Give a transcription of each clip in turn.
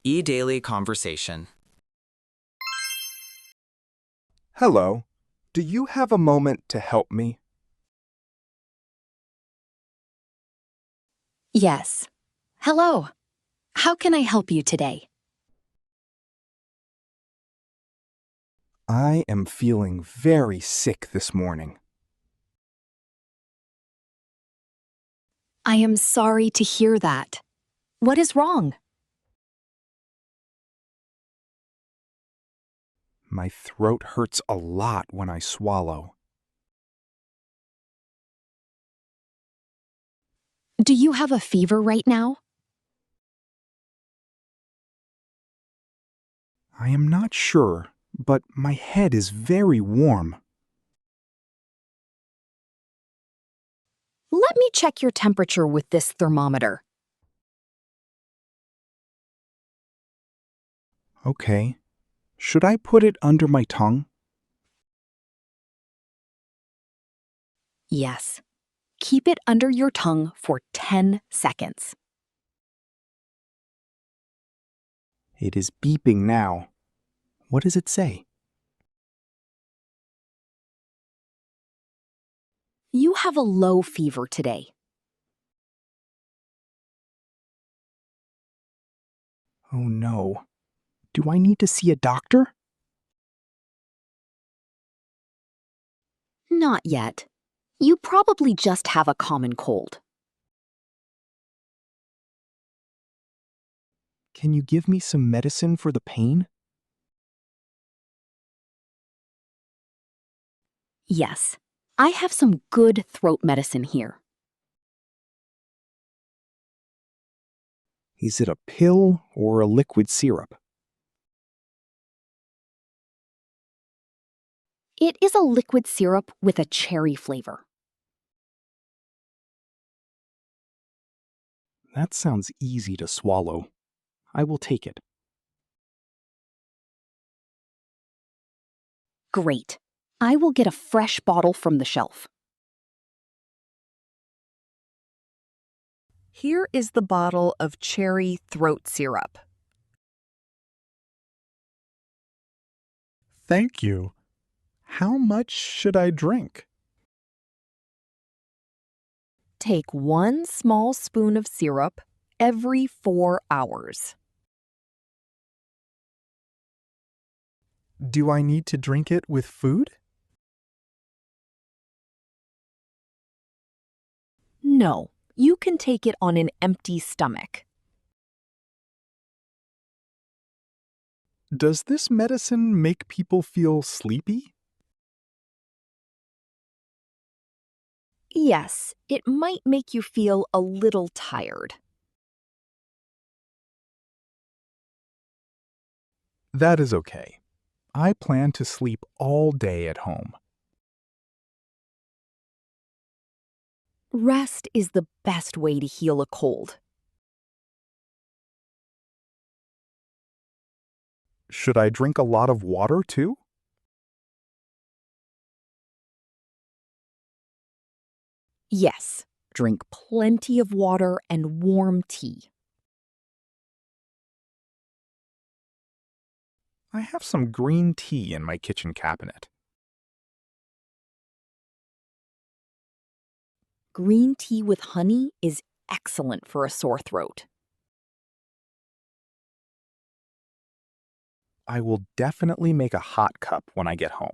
EDaily Conversation. Hello. Do you have a moment to help me? Yes. Hello. How can I help you today? I am feeling very sick this morning. I am sorry to hear that. What is wrong? My throat hurts a lot when I swallow. Do you have a fever right now? I am not sure, but my head is very warm. Let me check your temperature with this thermometer. Okay. Should I put it under my tongue? Yes. Keep it under your tongue for 10 seconds. It is beeping now. What does it say? You have a low fever today. Oh no. Do I need to see a doctor? Not yet. You probably just have a common cold. Can you give me some medicine for the pain? Yes. I have some good throat medicine here. Is it a pill or a liquid syrup? It is a liquid syrup with a cherry flavor. That sounds easy to swallow. I will take it. Great. I will get a fresh bottle from the shelf. Here is the bottle of cherry throat syrup. Thank you. How much should I drink? Take 1 small spoon of syrup every 4 hours. Do I need to drink it with food? No, you can take it on an empty stomach. Does this medicine make people feel sleepy? Yes, it might make you feel a little tired. That is okay. I plan to sleep all day at home. Rest is the best way to heal a cold. Should I drink a lot of water too? Yes, drink plenty of water and warm tea. I have some green tea in my kitchen cabinet. Green tea with honey is excellent for a sore throat. I will definitely make a hot cup when I get home.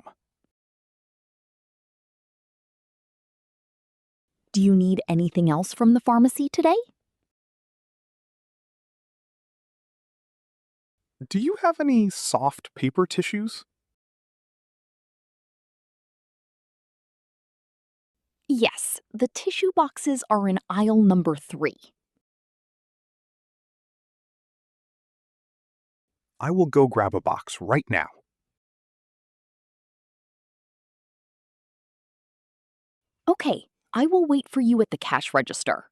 Do you need anything else from the pharmacy today? Do you have any soft paper tissues? Yes, the tissue boxes are in aisle number 3. I will go grab a box right now. Okay, I will wait for you at the cash register.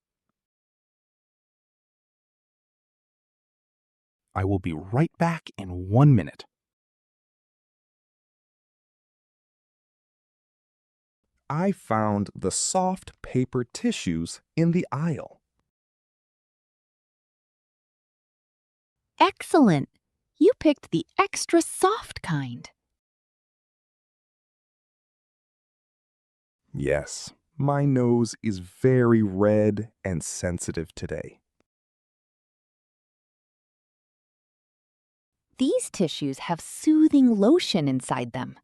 I will be right back in 1 minute. I found the soft paper tissues in the aisle. Excellent! You picked the extra soft kind. Yes, my nose is very red and sensitive today. These tissues have soothing lotion inside them.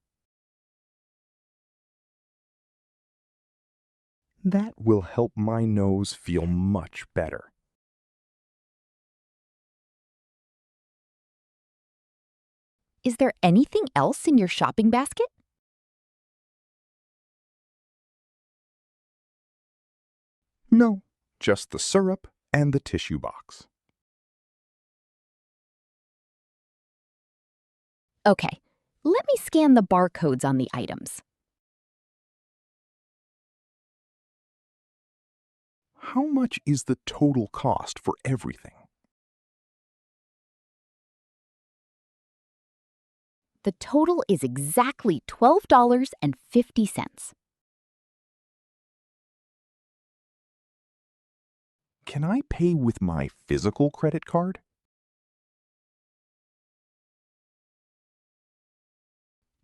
That will help my nose feel much better. Is there anything else in your shopping basket? No, just the syrup and the tissue box. Okay, let me scan the barcodes on the items. How much is the total cost for everything? The total is exactly $12.50. Can I pay with my physical credit card?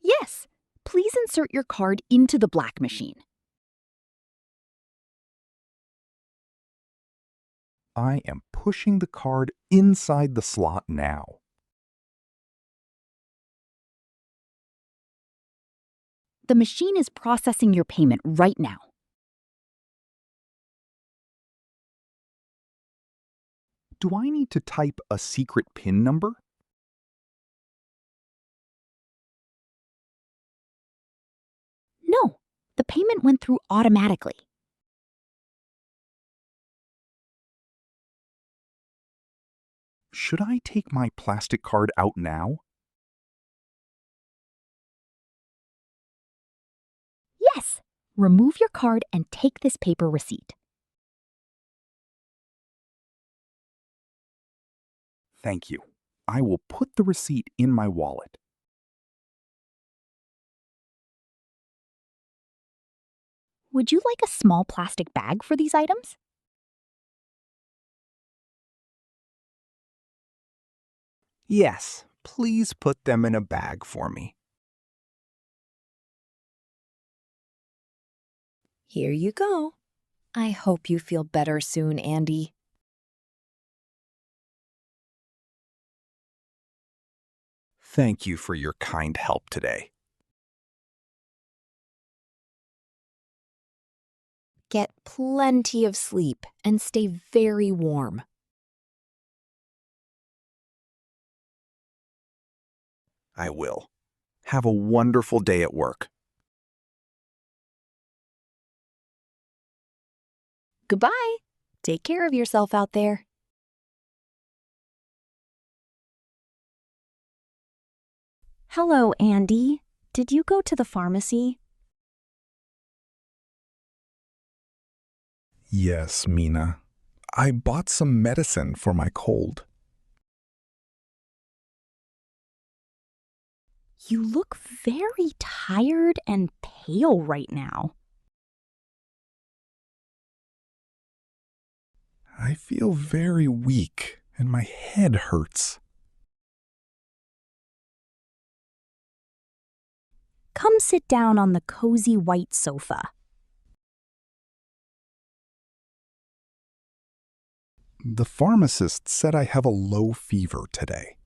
Yes, please insert your card into the black machine. I am pushing the card inside the slot now. The machine is processing your payment right now. Do I need to type a secret PIN number? No, the payment went through automatically. Should I take my plastic card out now? Yes, remove your card and take this paper receipt. Thank you. I will put the receipt in my wallet. Would you like a small plastic bag for these items? Yes, please put them in a bag for me. Here you go. I hope you feel better soon, Andy. Thank you for your kind help today. Get plenty of sleep and stay very warm. I will. Have a wonderful day at work. Goodbye. Take care of yourself out there. Hello, Andy. Did you go to the pharmacy? Yes, Mina. I bought some medicine for my cold. You look very tired and pale right now. I feel very weak and my head hurts. Come sit down on the cozy white sofa. The pharmacist said I have a low fever today.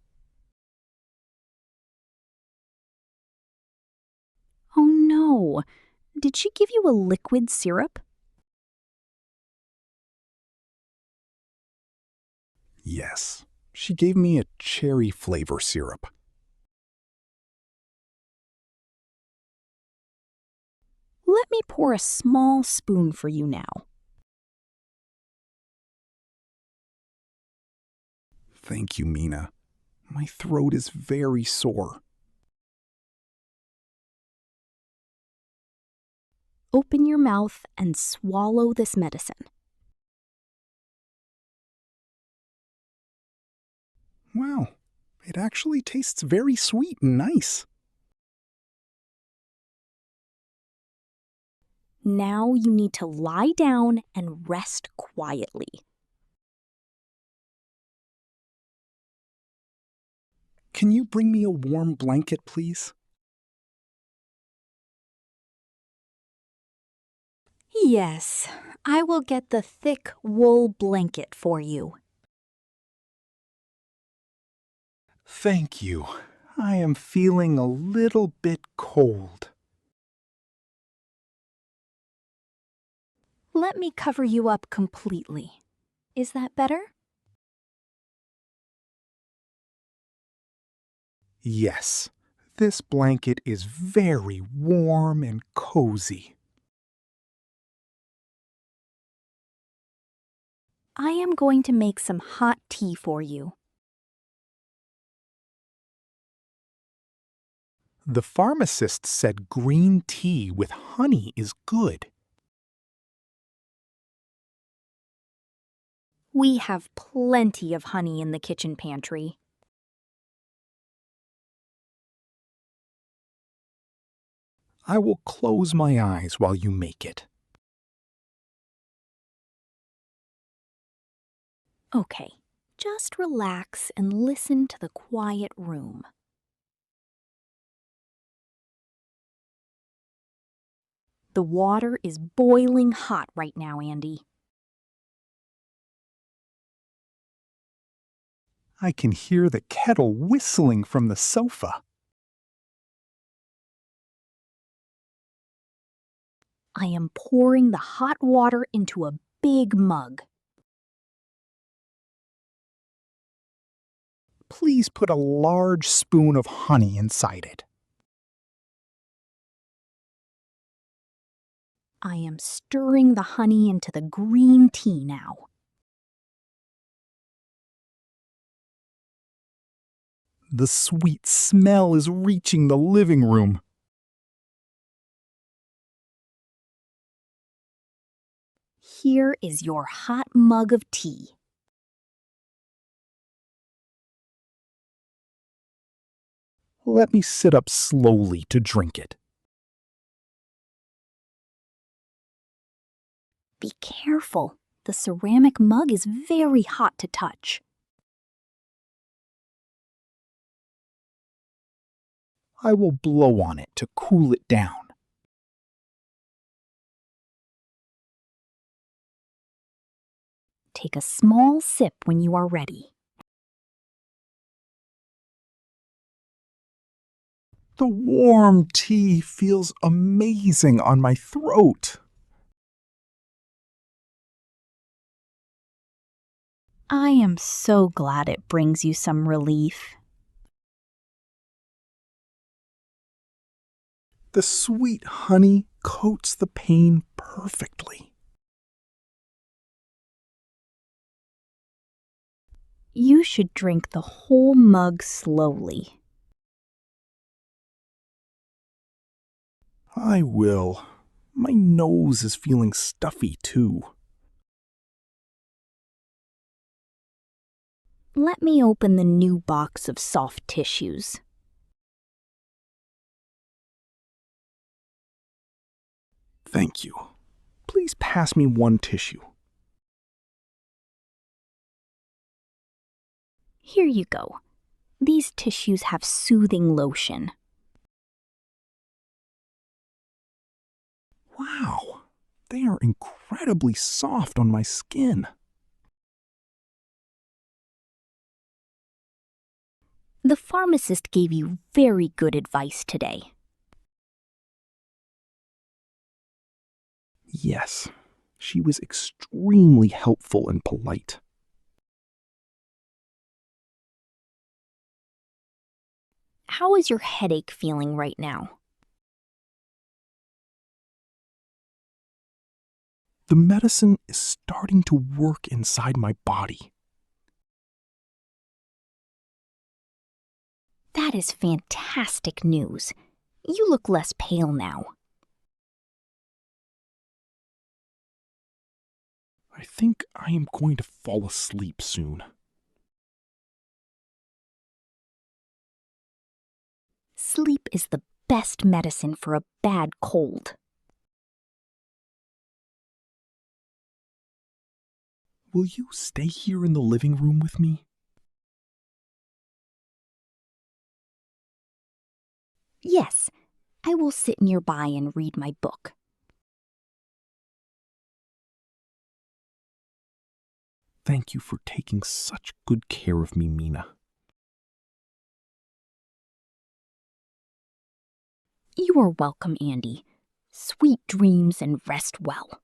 Oh no. Did she give you a liquid syrup? Yes, she gave me a cherry flavor syrup. Let me pour a small spoon for you now. Thank you, Mina. My throat is very sore. Open your mouth and swallow this medicine. Wow, it actually tastes very sweet and nice. Now you need to lie down and rest quietly. Can you bring me a warm blanket, please? Yes, I will get the thick wool blanket for you. Thank you. I am feeling a little bit cold. Let me cover you up completely. Is that better? Yes, this blanket is very warm and cozy. I am going to make some hot tea for you. The pharmacist said green tea with honey is good. We have plenty of honey in the kitchen pantry. I will close my eyes while you make it. Okay, just relax and listen to the quiet room. The water is boiling hot right now, Andy. I can hear the kettle whistling from the sofa. I am pouring the hot water into a big mug. Please put a large spoon of honey inside it. I am stirring the honey into the green tea now. The sweet smell is reaching the living room. Here is your hot mug of tea. Let me sit up slowly to drink it. Be careful. The ceramic mug is very hot to touch. I will blow on it to cool it down. Take a small sip when you are ready. The warm tea feels amazing on my throat. I am so glad it brings you some relief. The sweet honey coats the pain perfectly. You should drink the whole mug slowly. I will. My nose is feeling stuffy too. Let me open the new box of soft tissues. Thank you. Please pass me one tissue. Here you go. These tissues have soothing lotion. Wow, they are incredibly soft on my skin. The pharmacist gave you very good advice today. Yes, she was extremely helpful and polite. How is your headache feeling right now? The medicine is starting to work inside my body. That is fantastic news. You look less pale now. I think I am going to fall asleep soon. Sleep is the best medicine for a bad cold. Will you stay here in the living room with me? Yes, I will sit nearby and read my book. Thank you for taking such good care of me, Mina. You are welcome, Andy. Sweet dreams and rest well.